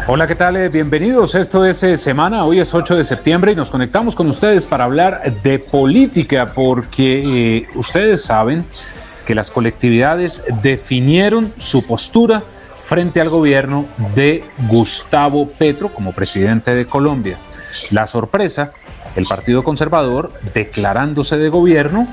Hola, ¿qué tal? Bienvenidos. Esto es Semana. Hoy es 8 de septiembre y nos conectamos con ustedes para hablar de política porque ustedes saben que las colectividades definieron su postura frente al gobierno de Gustavo Petro como presidente de Colombia. La sorpresa, el Partido Conservador declarándose de gobierno.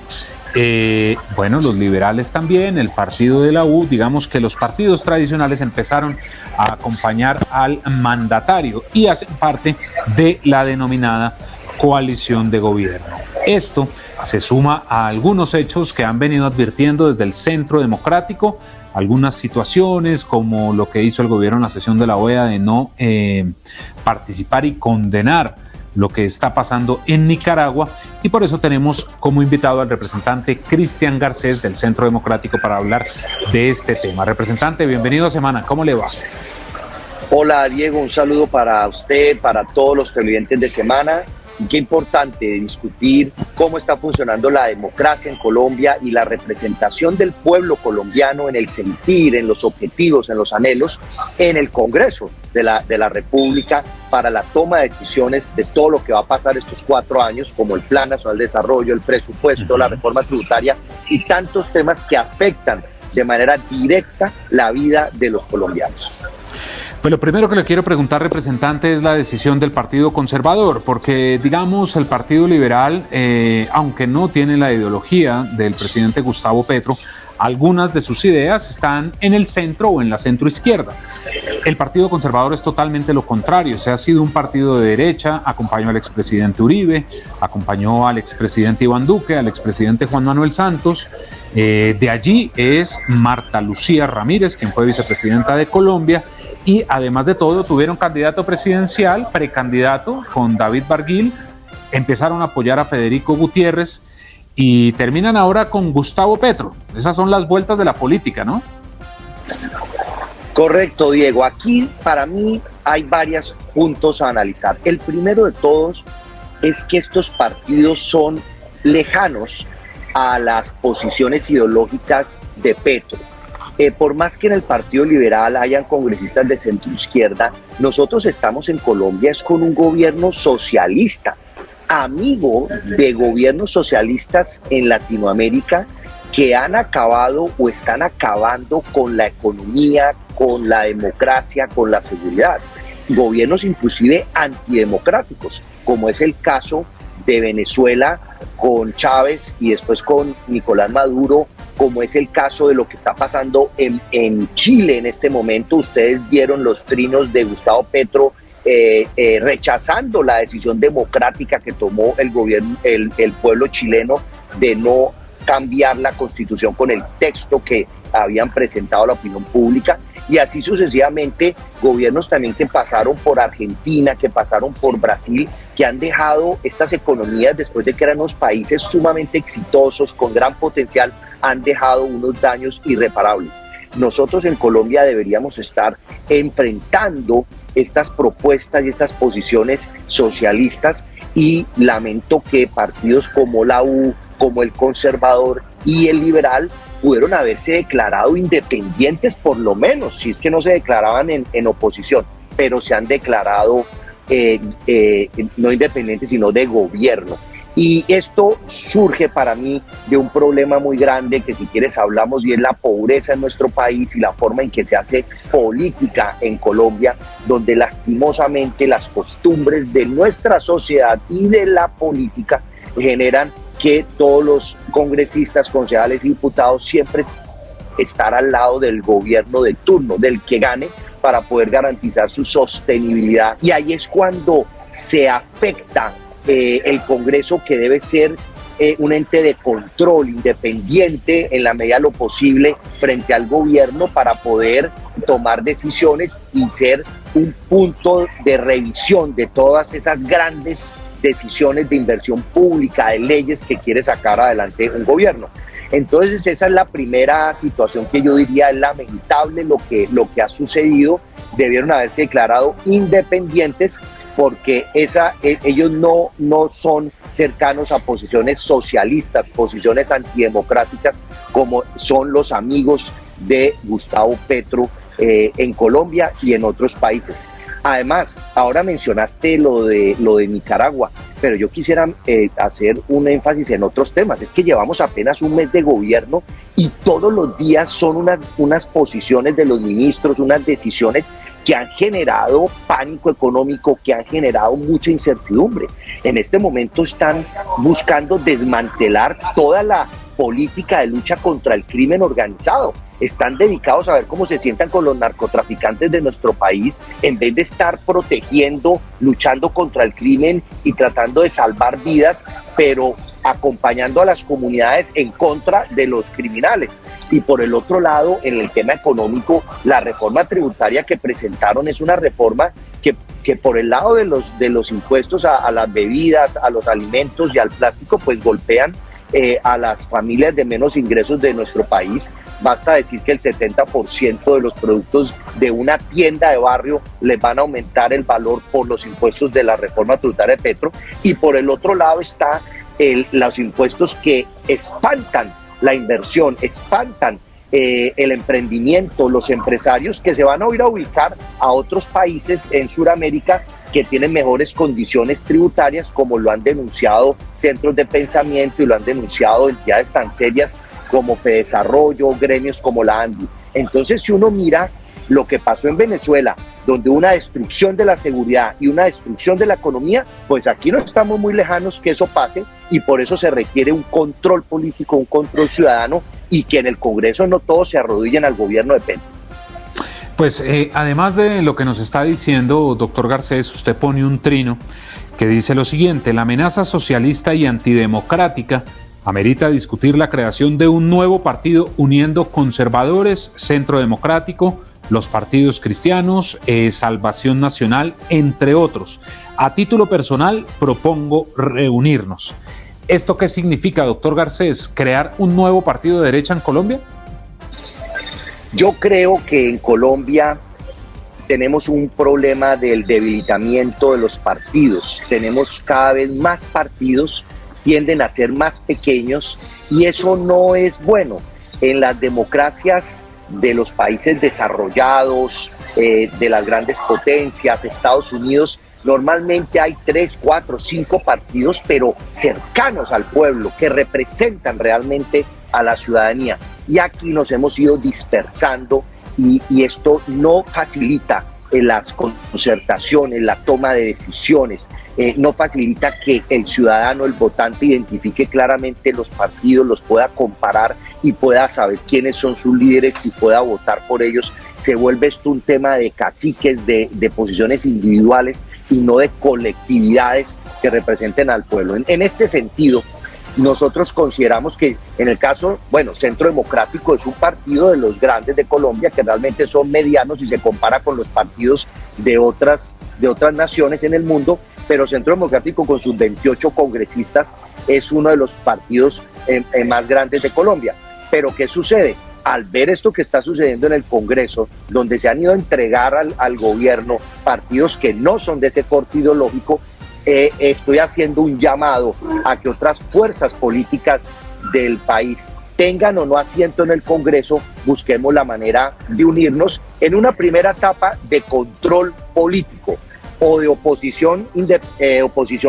Bueno, los liberales también, el partido de la U, digamos que los partidos tradicionales empezaron a acompañar al mandatario y hacen parte de la denominada coalición de gobierno. Esto se suma a algunos hechos que han venido advirtiendo desde el Centro Democrático, algunas situaciones como lo que hizo el gobierno en la sesión de la OEA de no participar y condenar lo que está pasando en Nicaragua, y por eso tenemos como invitado al representante Cristian Garcés del Centro Democrático para hablar de este tema. Representante, bienvenido a Semana, ¿cómo le va? Hola Diego, un saludo para usted, para todos los televidentes de Semana. Qué importante discutir cómo está funcionando la democracia en Colombia y la representación del pueblo colombiano en el sentir, en los objetivos, en los anhelos, en el Congreso de la República para la toma de decisiones de todo lo que va a pasar estos 4 años, como el Plan Nacional de Desarrollo, el presupuesto, la reforma tributaria y tantos temas que afectan de manera directa la vida de los colombianos. Pues lo primero que le quiero preguntar, representante, es la decisión del Partido Conservador, porque digamos el Partido Liberal, aunque no tiene la ideología del presidente Gustavo Petro, algunas de sus ideas están en el centro o en la centroizquierda. El Partido Conservador es totalmente lo contrario, ha sido un partido de derecha, acompañó al expresidente Uribe, acompañó al expresidente Iván Duque, al expresidente Juan Manuel Santos. De allí es Marta Lucía Ramírez, quien fue vicepresidenta de Colombia, y además de todo tuvieron candidato presidencial, precandidato con David Barguil, empezaron a apoyar a Federico Gutiérrez y terminan ahora con Gustavo Petro. Esas son las vueltas de la política, ¿no? Correcto, Diego. Aquí para mí hay varios puntos a analizar. El primero de todos es que estos partidos son lejanos a las posiciones ideológicas de Petro. Por más que en el Partido Liberal hayan congresistas de centro izquierda, nosotros estamos en Colombia es con un gobierno socialista, amigo de gobiernos socialistas en Latinoamérica que han acabado o están acabando con la economía, con la democracia, con la seguridad. Gobiernos inclusive antidemocráticos, como es el caso de Venezuela con Chávez y después con Nicolás Maduro, como es el caso de lo que está pasando en Chile en este momento. Ustedes vieron los trinos de Gustavo Petro rechazando la decisión democrática que tomó el gobierno, el pueblo chileno de no cambiar la constitución con el texto que habían presentado a la opinión pública, y así sucesivamente gobiernos también que pasaron por Argentina, que pasaron por Brasil, que han dejado estas economías después de que eran unos países sumamente exitosos, con gran potencial, han dejado unos daños irreparables. Nosotros en Colombia deberíamos estar enfrentando estas propuestas y estas posiciones socialistas, y lamento que partidos como la U, como el Conservador y el Liberal pudieron haberse declarado independientes, por lo menos, si es que no se declaraban en oposición, pero se han declarado no independientes, sino de gobierno. Y esto surge para mí de un problema muy grande que, si quieres, hablamos, y es la pobreza en nuestro país y la forma en que se hace política en Colombia, donde lastimosamente las costumbres de nuestra sociedad y de la política generan que todos los congresistas, concejales y diputados siempre estar al lado del gobierno de turno, del que gane, para poder garantizar su sostenibilidad. Y ahí es cuando se afecta el Congreso, que debe ser un ente de control independiente en la medida de lo posible frente al gobierno, para poder tomar decisiones y ser un punto de revisión de todas esas grandes decisiones de inversión pública, de leyes que quiere sacar adelante un gobierno. Entonces esa es la primera situación que yo diría es lamentable lo que ha sucedido. Debieron haberse declarado independientes, porque ellos no son cercanos a posiciones socialistas, posiciones antidemocráticas, como son los amigos de Gustavo Petro en Colombia y en otros países. Además, ahora mencionaste lo de Nicaragua, pero yo quisiera hacer un énfasis en otros temas. Es que llevamos apenas un mes de gobierno y todos los días son unas posiciones de los ministros, unas decisiones que han generado pánico económico, que han generado mucha incertidumbre. En este momento están buscando desmantelar toda la política de lucha contra el crimen organizado. Están dedicados a ver cómo se sientan con los narcotraficantes de nuestro país, en vez de estar protegiendo, luchando contra el crimen y tratando de salvar vidas, pero acompañando a las comunidades en contra de los criminales. Y por el otro lado, en el tema económico, la reforma tributaria que presentaron es una reforma que por el lado de los impuestos a las bebidas, a los alimentos y al plástico, pues golpean a las familias de menos ingresos de nuestro país. Basta decir que el 70% de los productos de una tienda de barrio les van a aumentar el valor por los impuestos de la reforma tributaria de Petro. Y por el otro lado está los impuestos que espantan la inversión, espantan el emprendimiento, los empresarios que se van a ir a ubicar a otros países en Sudamérica que tienen mejores condiciones tributarias, como lo han denunciado centros de pensamiento y lo han denunciado entidades tan serias como Fedesarrollo, gremios como la ANDI. Entonces, si uno mira lo que pasó en Venezuela, donde una destrucción de la seguridad y una destrucción de la economía, pues aquí no estamos muy lejanos que eso pase, y por eso se requiere un control político, un control ciudadano, y que en el Congreso no todos se arrodillen al gobierno de Petro. Pues además de lo que nos está diciendo, doctor Garcés, usted pone un trino que dice lo siguiente: la amenaza socialista y antidemocrática amerita discutir la creación de un nuevo partido uniendo conservadores, Centro Democrático, los partidos cristianos, Salvación Nacional, entre otros. A título personal, propongo reunirnos. ¿Esto qué significa, doctor Garcés? ¿Crear un nuevo partido de derecha en Colombia? Yo creo que en Colombia tenemos un problema del debilitamiento de los partidos. Tenemos cada vez más partidos, tienden a ser más pequeños, y eso no es bueno. En las democracias de los países desarrollados, de las grandes potencias, Estados Unidos, normalmente hay 3, 4, 5 partidos, pero cercanos al pueblo, que representan realmente a la ciudadanía. Y aquí nos hemos ido dispersando y esto no facilita las concertaciones, la toma de decisiones, no facilita que el ciudadano, el votante, identifique claramente los partidos, los pueda comparar y pueda saber quiénes son sus líderes y pueda votar por ellos. Se vuelve esto un tema de caciques, de posiciones individuales y no de colectividades que representen al pueblo. En este sentido, nosotros consideramos que en el caso, Centro Democrático es un partido de los grandes de Colombia, que realmente son medianos si se compara con los partidos de otras naciones en el mundo, pero Centro Democrático, con sus 28 congresistas, es uno de los partidos más grandes de Colombia. Pero ¿qué sucede? Al ver esto que está sucediendo en el Congreso, donde se han ido a entregar al gobierno partidos que no son de ese corte ideológico, estoy haciendo un llamado a que otras fuerzas políticas del país tengan o no asiento en el Congreso. Busquemos la manera de unirnos en una primera etapa de control político o de oposición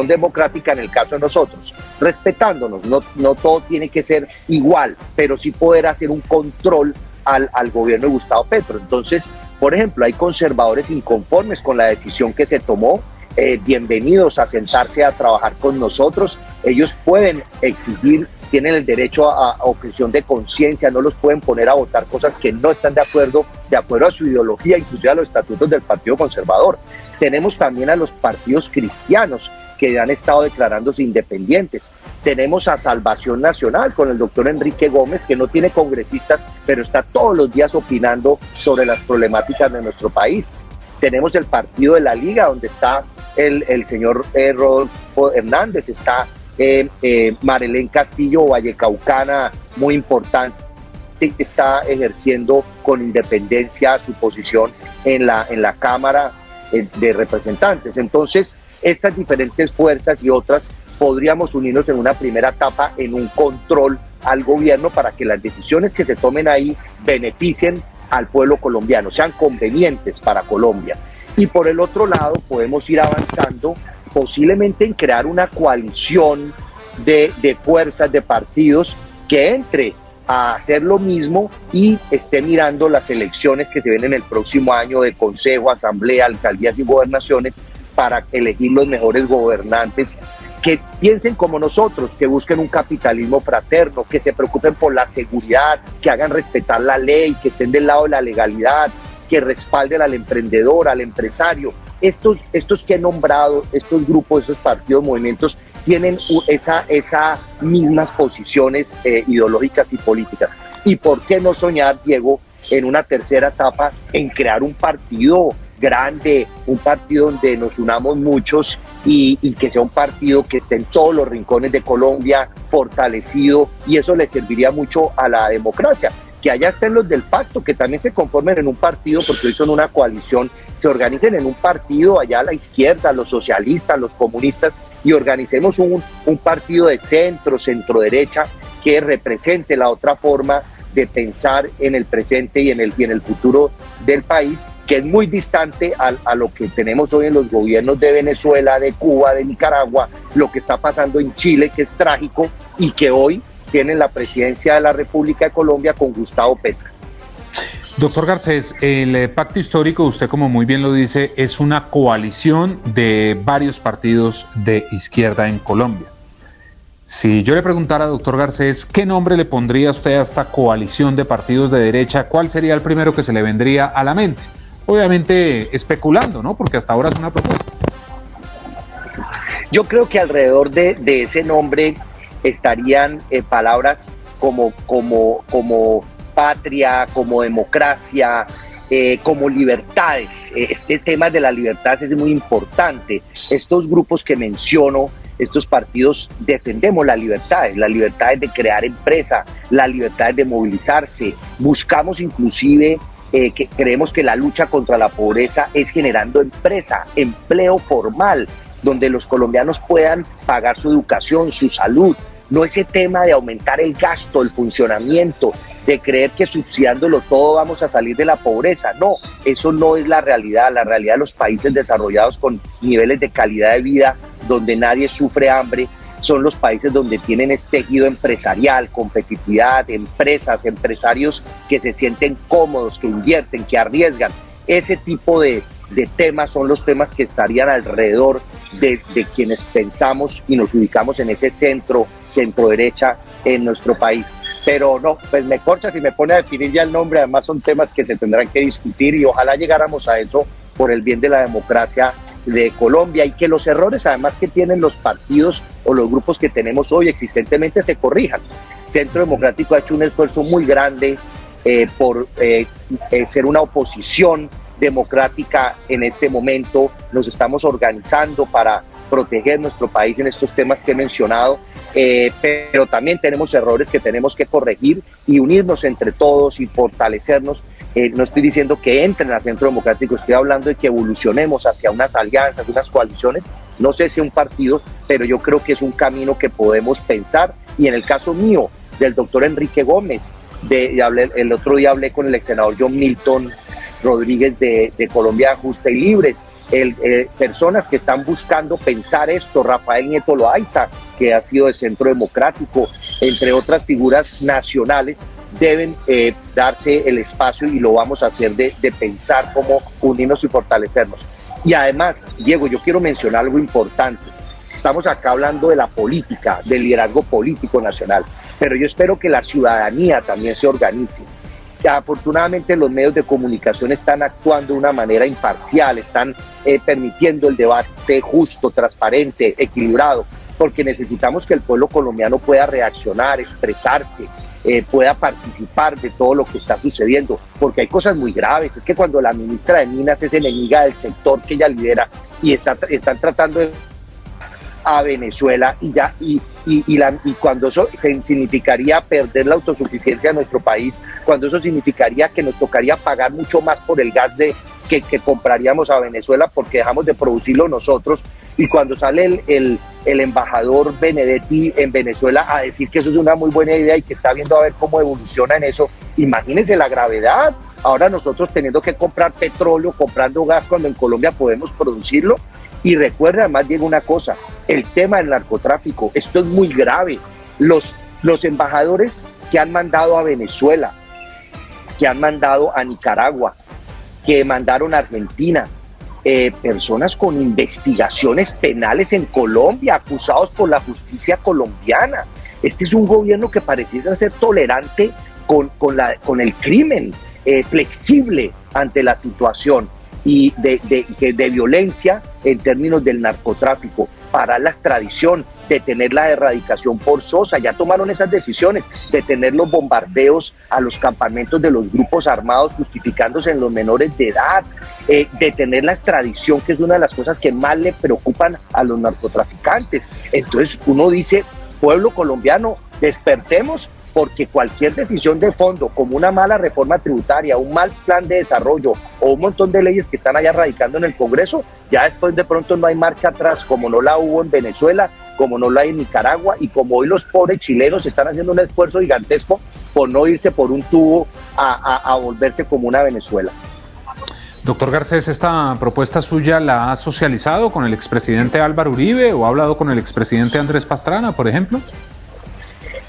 democrática en el caso de nosotros, respetándonos. No todo tiene que ser igual, pero sí poder hacer un control al gobierno de Gustavo Petro. Entonces, por ejemplo, hay conservadores inconformes con la decisión que se tomó. Bienvenidos a sentarse a trabajar con nosotros. Ellos pueden exigir, tienen el derecho a objeción de conciencia, no los pueden poner a votar cosas que no están de acuerdo a su ideología, inclusive a los estatutos del Partido Conservador. Tenemos también a los partidos cristianos que han estado declarándose independientes. Tenemos a Salvación Nacional con el doctor Enrique Gómez, que no tiene congresistas, pero está todos los días opinando sobre las problemáticas de nuestro país. Tenemos el partido de la Liga, donde está el señor Rodolfo Hernández, está Marelén Castillo, vallecaucana, muy importante, está ejerciendo con independencia su posición en la Cámara de Representantes. Entonces, estas diferentes fuerzas y otras podríamos unirnos en una primera etapa en un control al gobierno para que las decisiones que se tomen ahí beneficien al pueblo colombiano, sean convenientes para Colombia. Y por el otro lado podemos ir avanzando posiblemente en crear una coalición de fuerzas, de partidos que entre a hacer lo mismo y esté mirando las elecciones que se ven en el próximo año de consejo, asamblea, alcaldías y gobernaciones para elegir los mejores gobernantes que piensen como nosotros, que busquen un capitalismo fraterno, que se preocupen por la seguridad, que hagan respetar la ley, que estén del lado de la legalidad, que respalden al emprendedor, al empresario. Estos que he nombrado, estos grupos, estos partidos, movimientos, tienen esas mismas posiciones ideológicas y políticas. ¿Y por qué no soñar, Diego, en una tercera etapa, en crear un partido grande, un partido donde nos unamos muchos y que sea un partido que esté en todos los rincones de Colombia, fortalecido, y eso le serviría mucho a la democracia? Que allá estén los del pacto, que también se conformen en un partido, porque hoy son una coalición, se organicen en un partido allá a la izquierda, los socialistas, los comunistas, y organicemos un partido de centro, centro-derecha, que represente la otra forma de pensar en el presente y en el futuro del país, que es muy distante a lo que tenemos hoy en los gobiernos de Venezuela, de Cuba, de Nicaragua, lo que está pasando en Chile, que es trágico, y que hoy tienen la presidencia de la República de Colombia con Gustavo Petro. Doctor Garcés, el pacto histórico, usted como muy bien lo dice, es una coalición de varios partidos de izquierda en Colombia. Si yo le preguntara, doctor Garcés, ¿qué nombre le pondría usted a esta coalición de partidos de derecha? ¿Cuál sería el primero que se le vendría a la mente? Obviamente especulando, ¿no? Porque hasta ahora es una propuesta. Yo creo que alrededor de ese nombre estarían palabras como patria, como democracia, como libertades. Este tema de las libertades es muy importante. Estos grupos que menciono, estos partidos, defendemos las libertades de crear empresa, las libertades de movilizarse. Buscamos inclusive, que creemos que la lucha contra la pobreza es generando empresa, empleo formal, donde los colombianos puedan pagar su educación, su salud. No ese tema de aumentar el gasto, el funcionamiento, de creer que subsidiándolo todo vamos a salir de la pobreza. No, eso no es la realidad. La realidad de los países desarrollados con niveles de calidad de vida, donde nadie sufre hambre, son los países donde tienen este tejido empresarial, competitividad, empresas, empresarios que se sienten cómodos, que invierten, que arriesgan. Ese tipo de temas son los temas que estarían alrededor de quienes pensamos y nos ubicamos en ese centro derecha en nuestro país. Pero no, pues me corcha si me pone a definir ya el nombre. Además son temas que se tendrán que discutir y ojalá llegáramos a eso por el bien de la democracia de Colombia, y que los errores además que tienen los partidos o los grupos que tenemos hoy existentemente se corrijan. Centro Democrático ha hecho un esfuerzo muy grande por ser una oposición democrática en este momento. Nos estamos organizando para proteger nuestro país en estos temas que he mencionado, pero también tenemos errores que tenemos que corregir y unirnos entre todos y fortalecernos. No estoy diciendo que entren al Centro Democrático, estoy hablando de que evolucionemos hacia unas alianzas, unas coaliciones, no sé si un partido, pero yo creo que es un camino que podemos pensar. Y en el caso mío, del doctor Enrique Gómez, el otro día hablé con el ex senador John Milton Rodríguez de Colombia Justa y Libres, personas que están buscando pensar esto, Rafael Nieto Loaiza, que ha sido de Centro Democrático, entre otras figuras nacionales, deben darse el espacio, y lo vamos a hacer, de pensar cómo unirnos y fortalecernos. Y además, Diego, yo quiero mencionar algo importante. Estamos acá hablando de la política, del liderazgo político nacional, pero yo espero que la ciudadanía también se organice. Afortunadamente los medios de comunicación están actuando de una manera imparcial, están permitiendo el debate justo, transparente, equilibrado, porque necesitamos que el pueblo colombiano pueda reaccionar, expresarse, pueda participar de todo lo que está sucediendo, porque hay cosas muy graves. Es que cuando la ministra de Minas es enemiga del sector que ella lidera y están tratando de a Venezuela y cuando eso significaría perder la autosuficiencia de nuestro país, cuando eso significaría que nos tocaría pagar mucho más por el gas que compraríamos a Venezuela porque dejamos de producirlo nosotros, Y cuando sale el embajador Benedetti en Venezuela a decir que eso es una muy buena idea y que está viendo a ver cómo evoluciona en eso, imagínense la gravedad. Ahora nosotros teniendo que comprar petróleo, comprando gas cuando en Colombia podemos producirlo. Y recuerda además, Diego, una cosa, el tema del narcotráfico, esto es muy grave. Los embajadores que han mandado a Venezuela, que han mandado a Nicaragua, que mandaron a Argentina, personas con investigaciones penales en Colombia, acusados por la justicia colombiana. Este es un gobierno que pareciera ser tolerante con el crimen, flexible ante la situación y de violencia en términos del narcotráfico, para la extradición, detener la erradicación forzosa. Ya tomaron esas decisiones, detener los bombardeos a los campamentos de los grupos armados justificándose en los menores de edad, detener la extradición, que es una de las cosas que más le preocupan a los narcotraficantes. Entonces uno dice, pueblo colombiano, despertemos, porque cualquier decisión de fondo, como una mala reforma tributaria, un mal plan de desarrollo o un montón de leyes que están allá radicando en el Congreso, ya después de pronto no hay marcha atrás, como no la hubo en Venezuela, como no la hay en Nicaragua, y como hoy los pobres chilenos están haciendo un esfuerzo gigantesco por no irse por un tubo a volverse como una Venezuela. Doctor Garcés, ¿esta propuesta suya la ha socializado con el expresidente Álvaro Uribe o ha hablado con el expresidente Andrés Pastrana, por ejemplo?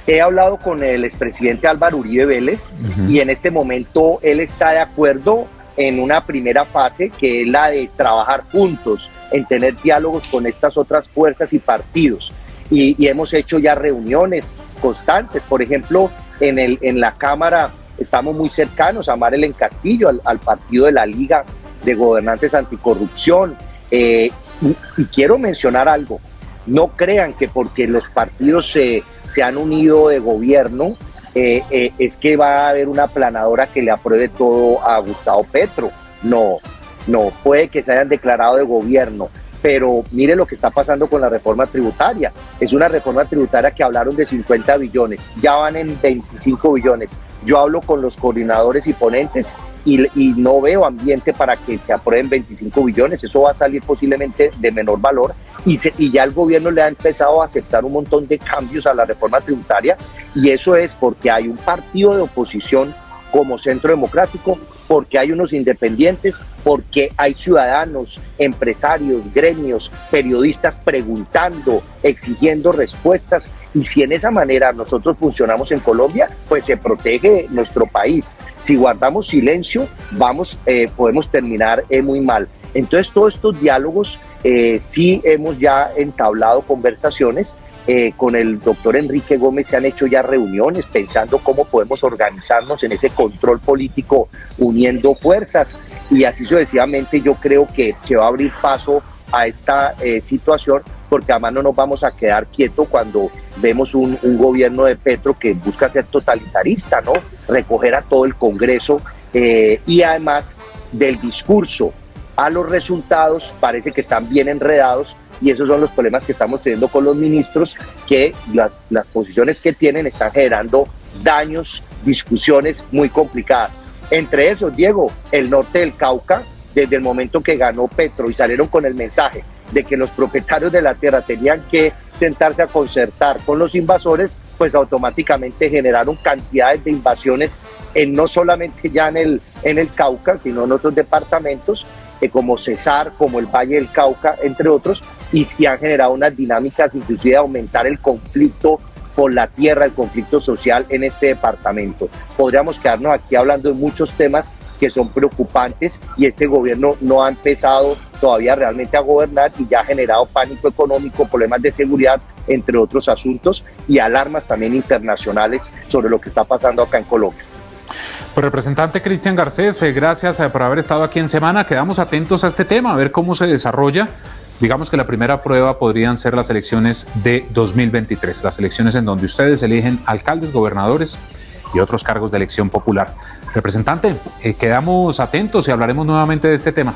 He hablado con el expresidente Álvaro Uribe Vélez y en este momento él está de acuerdo en una primera fase, que es la de trabajar juntos, en tener diálogos con estas otras fuerzas y partidos. Y hemos hecho ya reuniones constantes. Por ejemplo, en la Cámara estamos muy cercanos a Marelen Castillo, al partido de la Liga de Gobernantes Anticorrupción. Y quiero mencionar algo. No crean que porque los partidos se han unido de gobierno, es que va a haber una planadora que le apruebe todo a Gustavo Petro. No, puede que se hayan declarado de gobierno, pero mire lo que está pasando con la reforma tributaria. Es una reforma tributaria que hablaron de 50 billones, ya van en 25 billones. Yo hablo con los coordinadores y ponentes y no veo ambiente para que se aprueben 25 billones, eso va a salir posiblemente de menor valor y ya el gobierno le ha empezado a aceptar un montón de cambios a la reforma tributaria, y eso es porque hay un partido de oposición como Centro Democrático, porque hay unos independientes, porque hay ciudadanos, empresarios, gremios, periodistas preguntando, exigiendo respuestas, y si en esa manera nosotros funcionamos en Colombia, pues se protege nuestro país. Si guardamos silencio, podemos terminar muy mal. Entonces todos estos diálogos, sí hemos ya entablado conversaciones. Con el doctor Enrique Gómez se han hecho ya reuniones pensando cómo podemos organizarnos en ese control político uniendo fuerzas, y así sucesivamente. Yo creo que se va a abrir paso a esta situación, porque además no nos vamos a quedar quietos cuando vemos un gobierno de Petro que busca ser totalitarista, ¿no? Recoger a todo el Congreso, y además del discurso a los resultados parece que están bien enredados. Y esos son los problemas que estamos teniendo con los ministros, que las posiciones que tienen están generando daños, discusiones muy complicadas. Entre esos, Diego, el norte del Cauca, desde el momento que ganó Petro y salieron con el mensaje de que los propietarios de la tierra tenían que sentarse a concertar con los invasores, pues automáticamente generaron cantidades de invasiones no solamente ya en el Cauca, sino en otros departamentos, como Cesar, como el Valle del Cauca, entre otros, y han generado unas dinámicas inclusive de aumentar el conflicto por la tierra, el conflicto social en este departamento. Podríamos quedarnos aquí hablando de muchos temas que son preocupantes, y este gobierno no ha empezado todavía realmente a gobernar y ya ha generado pánico económico, problemas de seguridad, entre otros asuntos, y alarmas también internacionales sobre lo que está pasando acá en Colombia. Pues representante Cristian Garcés, gracias por haber estado aquí en Semana. Quedamos atentos a este tema, a ver cómo se desarrolla. Digamos que la primera prueba podrían ser las elecciones de 2023, las elecciones en donde ustedes eligen alcaldes, gobernadores y otros cargos de elección popular. Representante, quedamos atentos y hablaremos nuevamente de este tema.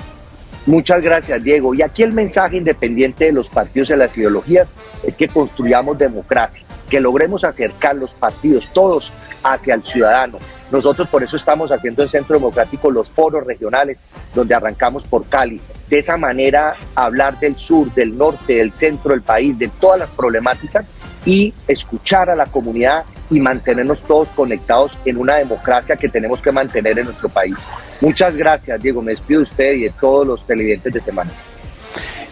Muchas gracias, Diego. Y aquí el mensaje, independiente de los partidos y las ideologías, es que construyamos democracia. que logremos acercar los partidos todos hacia el ciudadano. Nosotros por eso estamos haciendo en Centro Democrático los foros regionales, donde arrancamos por Cali. De esa manera hablar del sur, del norte, del centro del país, de todas las problemáticas y escuchar a la comunidad y mantenernos todos conectados en una democracia que tenemos que mantener en nuestro país. Muchas gracias, Diego. Me despido de usted y de todos los televidentes de Semana.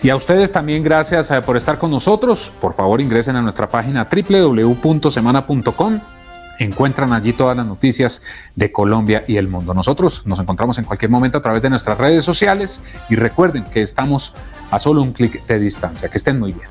Y a ustedes también gracias por estar con nosotros. Por favor, ingresen a nuestra página www.semana.com. Encuentran allí todas las noticias de Colombia y el mundo. Nosotros nos encontramos en cualquier momento a través de nuestras redes sociales y recuerden que estamos a solo un clic de distancia. Que estén muy bien.